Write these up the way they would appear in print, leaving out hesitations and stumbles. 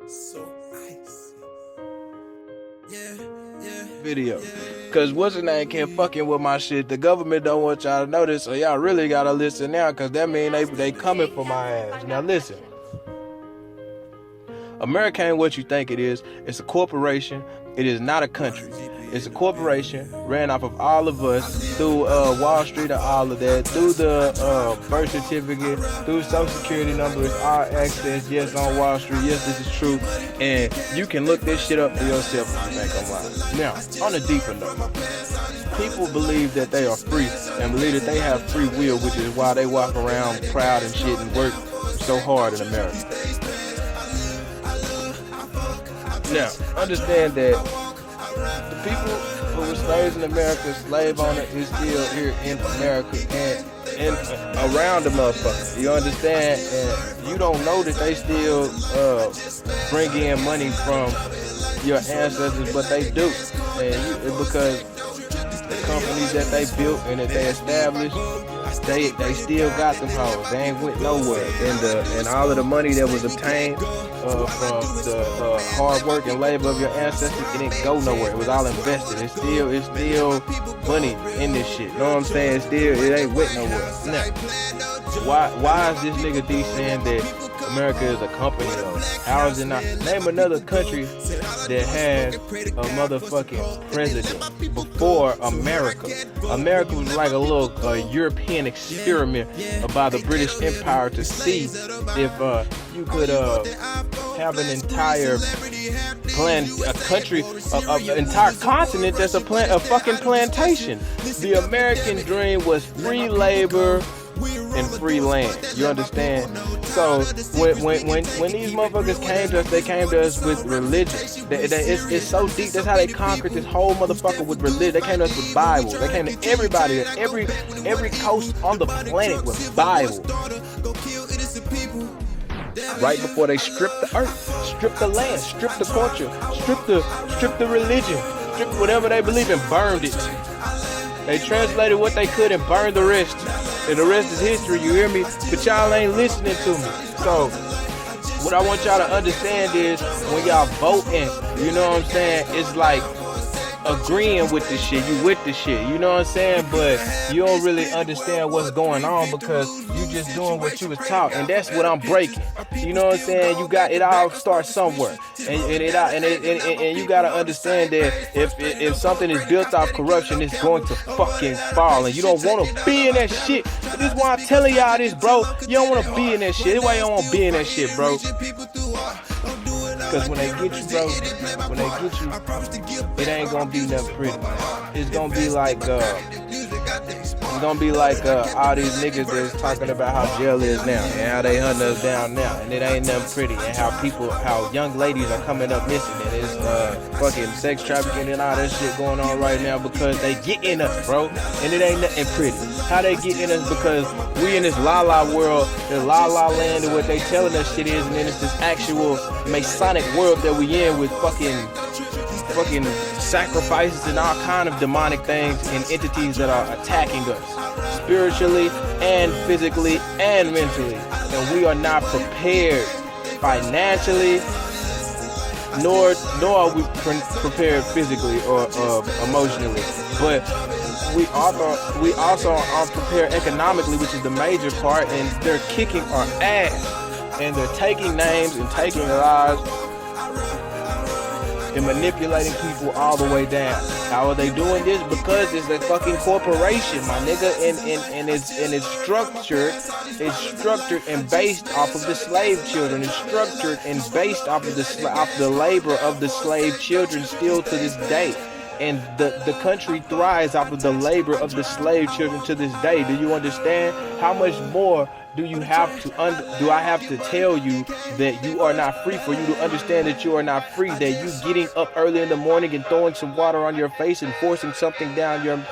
So icy. Yeah, video. Cause what's the name can't fucking with my shit. The government don't want y'all to know this, so y'all really gotta listen now, cause that mean they coming for my ass. Now listen. America ain't what you think it is. It's a corporation. It is not a country. It's a corporation ran off of all of us through Wall Street and all of that, through the birth certificate, through Social Security number. It's our access. Yes, on Wall Street. Yes, this is true. And you can look this shit up for yourself if you think I'm lying. Now, on a deeper note, people believe that they are free and believe that they have free will, which is why they walk around proud and shit and work so hard in America. Now, understand that the people who were slaves in America, slave owner is still here in America and around the motherfucker. You understand? And you don't know that they still bring in money from your ancestors, but they do. And because the companies that they built and that they established, they still got them hoes. They ain't went nowhere. And all of the money that was obtained from the hard work and labor of your ancestors, it didn't go nowhere. It was all invested. It's still money in this shit. You know what I'm saying? It ain't went nowhere. Now, why is this nigga D saying that America is a company though? How is it not? Name another country that had a motherfucking president before America. America was like a European experiment by the British Empire to see if you could have an entire entire continent that's a fucking plantation. The American dream was free labor and free land. You understand? So when these motherfuckers came to us, they came to us with religion. It's so deep. That's how they conquered this whole motherfucker with religion. They came to us with Bible. They came to everybody, every coast on the planet with Bible. Right before they stripped the earth, stripped the land, stripped the culture, stripped the religion, stripped whatever they believe in, burned it. They translated what they could and burned the rest. And the rest is history, you hear me? But y'all ain't listening to me. So, what I want y'all to understand is, when y'all voting, you know what I'm saying? It's like agreeing with the shit. You with the shit, you know what I'm saying? But you don't really understand what's going on because you just doing what you was taught. And that's what I'm breaking. You know what I'm saying? It all starts somewhere. And you gotta understand that if something is built off corruption, it's going to fucking fall. And you don't want to be in that shit. This is why I'm telling y'all this, bro. You don't want to be in that shit. This is why you don't want to be in that shit, bro. Because when they get you, bro, it ain't gonna be nothing pretty. It's gonna be like all these niggas that's talking about how jail is now and how they hunting us down now, and it ain't nothing pretty, and how young ladies are coming up missing, and it's fucking sex trafficking and all that shit going on right now because they get in us, bro, and it ain't nothing pretty. How they get in us? Because we in this la-la world, the la-la land, and what they telling us shit is, and then it's this actual Masonic world that we in with fucking sacrifices and all kind of demonic things and entities that are attacking us spiritually and physically and mentally, and we are not prepared financially, nor are we prepared physically or emotionally, but we also are prepared economically, which is the major part, and they're kicking our ass, and they're taking names and taking lives and manipulating people all the way down. How are they doing this? Because it's a fucking corporation, my nigga, and it's structured and based off of the slave children. It's structured and based off of the labor of the slave children still to this day. And the country thrives off of the labor of the slave children to this day. Do you understand? How much more do I have to tell you that you are not free for you to understand that you are not free? That you getting up early in the morning and throwing some water on your face and forcing something down your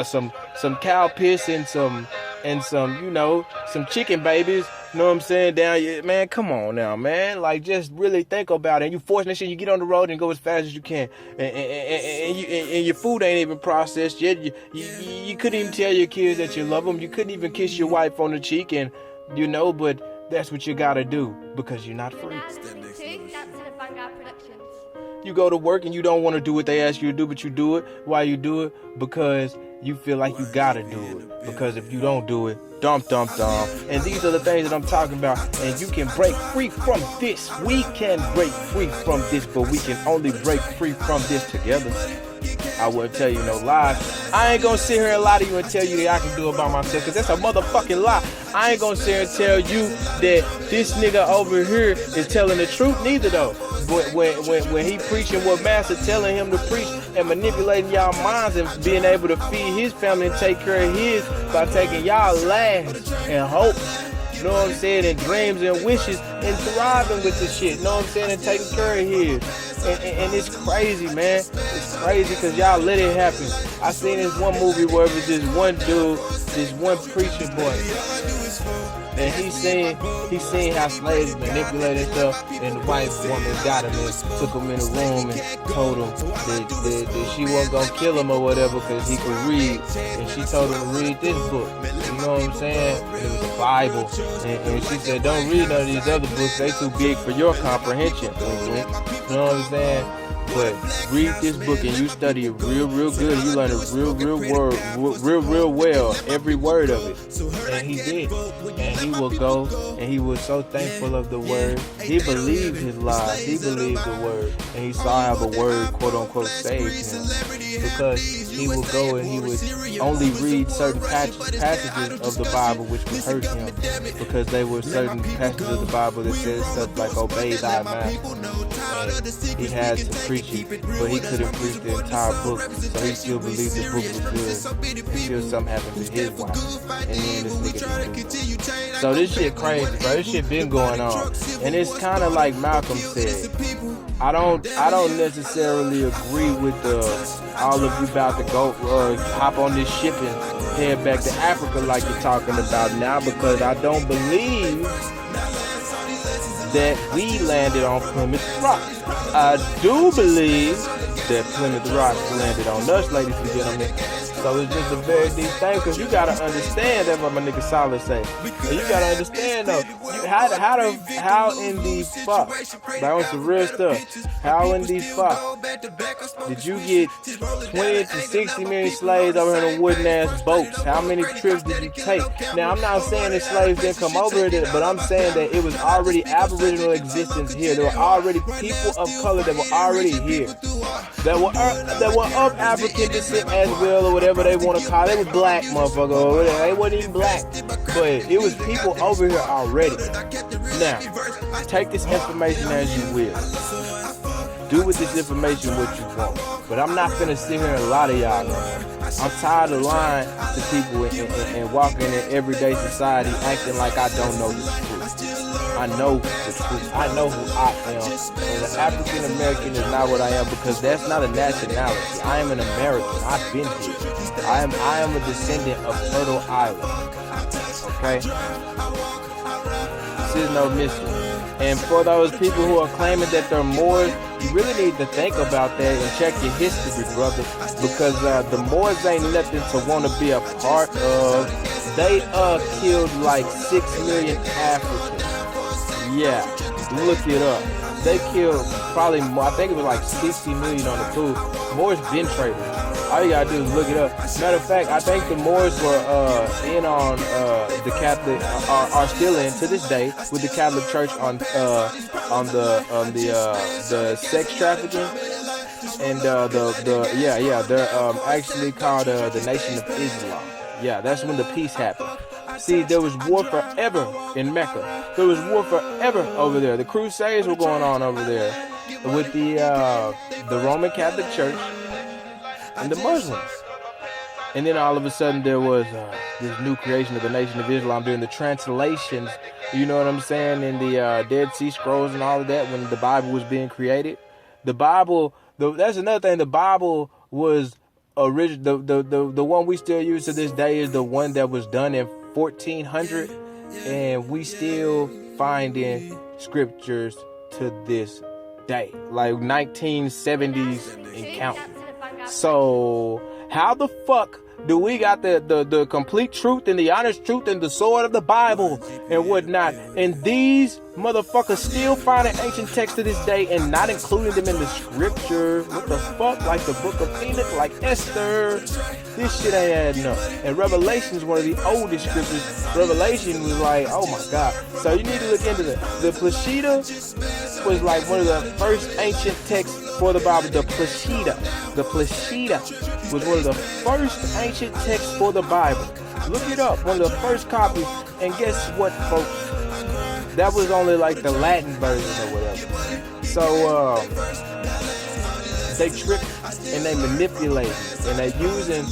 some cow piss and some some chicken babies, you know what I'm saying, down your, man, come on now, man, like, just really think about it. And you forcing that shit, you get on the road and go as fast as you can, and your food ain't even processed yet. You couldn't even tell your kids that you love them. You couldn't even kiss your wife on the cheek, and but that's what you gotta do because you're not free. Now listening to Dancing at Vanguard Productions. You go to work and you don't want to do what they ask you to do, but you do it. Why you do it? Because you feel like you gotta do it. Because if you don't do it, dump. And these are the things that I'm talking about. And you can break free from this. We can break free from this, but we can only break free from this together. I wouldn't tell you no lies. I ain't gonna sit here and lie to you and tell you that I can do it by myself, because that's a motherfucking lie. I ain't gonna sit here and tell you that this nigga over here is telling the truth, neither though. But when he preaching what Master telling him to preach and manipulating y'all minds and being able to feed his family and take care of his by taking y'all last and hope, you know what I'm saying, and dreams and wishes and thriving with this shit, you know what I'm saying, and taking care of his. And it's crazy, man. It's crazy because y'all let it happen. I seen this one movie where it was this one dude, this one preacher boy, and he seen how slaves manipulated stuff, and the white woman got him and took him in a room and told him that she wasn't gonna kill him or whatever because he could read, and she told him to read this book. You know what I'm saying? It was the Bible, and she said, "Don't read none of these other books; they too big for your comprehension." You know what I'm saying? But read this book and you study it real good. You learn it real well, every word of it. And he did. And he will go, and he was so thankful of the word. He believed his lies. He believed the word. And he saw how the word, quote unquote, saved him. Because he would go and he would only read certain passages of the Bible which would hurt him. Because they were certain passages of the Bible that said stuff like, obey thy master. And he had to preach it, but he couldn't preach the entire book, so he still believed the book was good until something happened to his wife, and then this nigga didn't do it. So this shit crazy, bro. This shit been going on, and it's kind of like Malcolm said. I don't necessarily agree with all of you about to go hop on this ship and head back to Africa like you're talking about now, because I don't believe that we landed on Plymouth Rock. I do believe that Plymouth Rock landed on us, ladies and gentlemen. So it's just a very deep thing, because you gotta understand, that's what my nigga Solid say. And you gotta understand though, how in the fuck, like on some real stuff, how in the fuck did you get 20 to 60 million slaves over here in wooden ass boats? How many trips did you take? Now I'm not saying that slaves didn't come over here, but I'm saying that it was already aboriginal existence here. There were already people of color that were already here, that were of African descent as well, or whatever they want to call it. They were black, motherfucker, or whatever. They wasn't even black, but it was people over here already. Now, take this information as you will. Do with this information what you want. But I'm not finna sit here and lie to y'all, man. I'm tired of lying to people and walking in everyday society acting like I don't know the truth. I know the truth. I know who I am. And an African American is not what I am, because that's not a nationality. I am an American. I've been here. I am a descendant of Turtle Island. Okay? This is no mystery. And for those people who are claiming that they're Moors, you really need to think about that and check your history, brother. Because the Moors ain't nothing to want to be a part of. They killed like 6 million Africans. Yeah, look it up. They killed probably more, I think it was like 60 million on the food. Moors been traitors. All you gotta do is look it up. Matter of fact, I think the Moors were in on the Catholic, are still in to this day with the Catholic Church on the sex trafficking, and they're actually called the Nation of Islam. Yeah, that's when the peace happened. See, there was war forever in Mecca. There was war forever over there. The Crusades were going on over there with the Roman Catholic Church and the Muslims. And then all of a sudden there was this new creation of the Nation of Islam during the translations, you know what I'm saying, in the Dead Sea Scrolls and all of that, when the Bible was being created. The Bible, that's another thing, the Bible was original. The one we still use to this day is the one that was done in 1400, and we still finding scriptures to this day, like 1970s and counting. So how the fuck do we got the complete truth and the honest truth and the sword of the Bible and whatnot. And these motherfuckers still finding ancient texts to this day and not including them in the scripture. What the fuck? Like the book of Enoch, like Esther. This shit ain't adding up. And Revelation is one of the oldest scriptures. Revelation was like, oh my God. So you need to look into the Peshitta was like one of the first ancient texts for the Bible. The Peshitta was one of the first ancient texts for the Bible. Look it up. One of the first copies. And guess what, folks? That was only like the Latin version or whatever. So they trick and they manipulate and they're using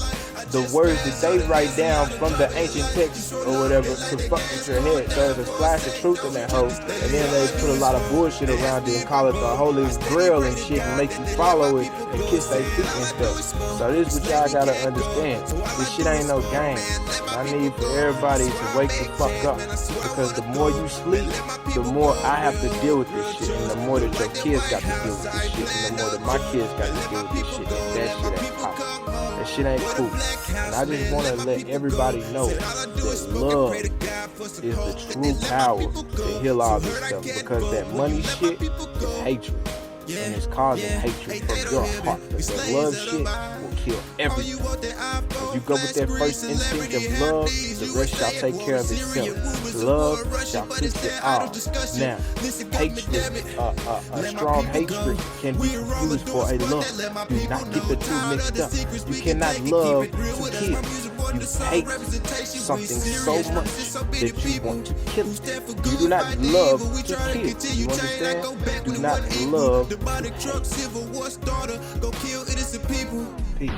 the words that they write down from the ancient text or whatever to fuck with your head. So there's a splash of truth in that hoe, and then they put a lot of bullshit around it and call it the Holy Grail and shit and make you follow it and kiss their feet and stuff. So this is what y'all gotta understand. This shit ain't no game. I need for everybody to wake the fuck up, because the more you sleep, the more I have to deal with this shit, and the more that your kids got to deal with this shit, and the more that my kids got to deal with this shit. And that shit ain't poppin'. That shit ain't cool. And I just want to let everybody know that love is the true power to heal all this stuff, because that money shit is hatred. And it's causing hatred from your heart. But that love shit will kill everything. If you go with that first instinct of love, the rest shall take care of itself. Love shall fix it all. Now, hatred, a strong hatred can be used for a love. Do not get the two mixed up. You cannot love to kill. You hate something so much that you want to kill it. You do not love to kill. You understand? Do not love to hate. Peace.